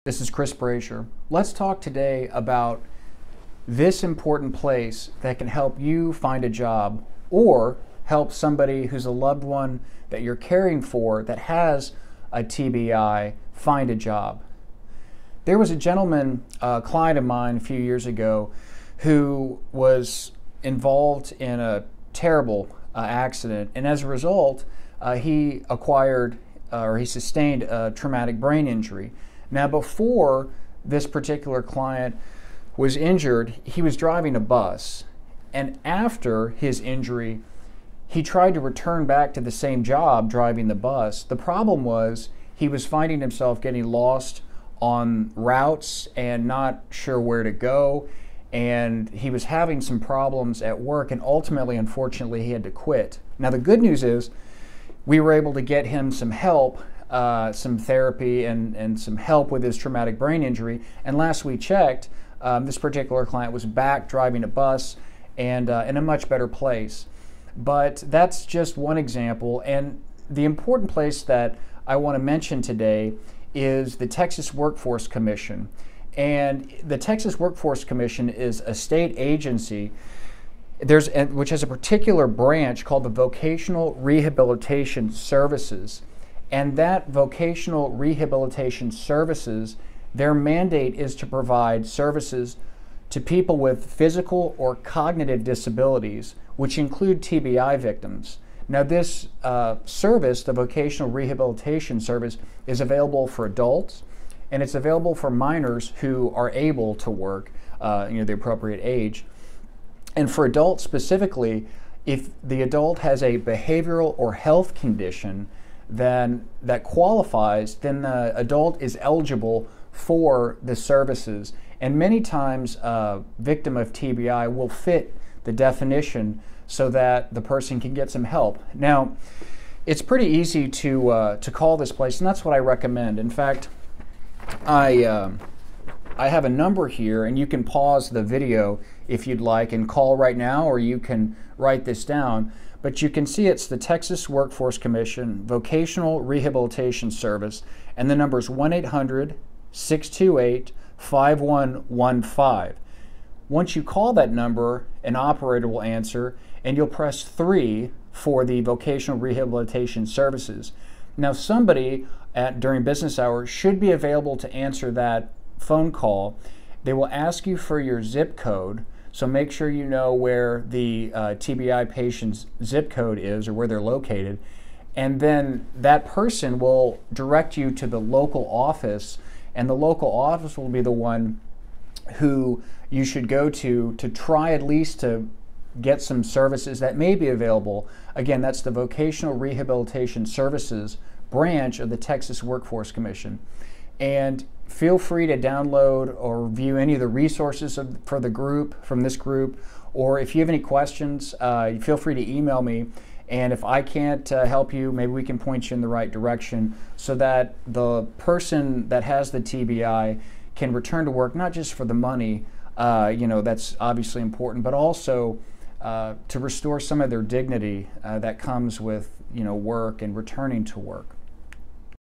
This is Chris Brasure. Let's talk today about this important place that can help you find a job or help somebody who's a loved one that you're caring for that has a TBI find a job. There was a gentleman, a client of mine a few years ago, who was involved in a terrible accident, and as a result, he sustained a traumatic brain injury. Now, before this particular client was injured, he was driving a bus, and after his injury, he tried to return back to the same job driving the bus. The problem was he was finding himself getting lost on routes and not sure where to go, and he was having some problems at work, and ultimately, unfortunately, he had to quit. Now, the good news is we were able to get him some help, some therapy and some help with his traumatic brain injury, and last we checked, this particular client was back driving a bus and in a much better place. But that's just one example, and the important place that I want to mention today is the Texas Workforce Commission. And the Texas Workforce Commission is a state agency which has a particular branch called the Vocational Rehabilitation Services. And that Vocational Rehabilitation Services, their mandate is to provide services to people with physical or cognitive disabilities, which include TBI victims. Now, this service, the Vocational Rehabilitation Service, is available for adults, and it's available for minors who are able to work, the appropriate age. And for adults specifically, if the adult has a behavioral or health condition then that qualifies, then the adult is eligible for the services. And many times a victim of TBI will fit the definition so that the person can get some help. Now, it's pretty easy to call this place, and that's what I recommend. In fact, I have a number here, and you can pause the video if you'd like and call right now, or you can write this down. But you can see it's the Texas Workforce Commission Vocational Rehabilitation Service, and the number is 1-800-628-5115. Once you call that number, an operator will answer, and you'll press 3 for the Vocational Rehabilitation Services. Now, somebody during business hours should be available to answer that phone call. They will ask you for your zip code, so make sure you know where the TBI patient's zip code is or where they're located, and then that person will direct you to the local office, and the local office will be the one who you should go to try at least to get some services that may be available. Again, that's the Vocational Rehabilitation Services branch of the Texas Workforce Commission. And feel free to download or view any of the resources from this group, or if you have any questions, feel free to email me, and if I can't help you, maybe we can point you in the right direction so that the person that has the TBI can return to work, not just for the money, that's obviously important, but also to restore some of their dignity that comes with work and returning to work.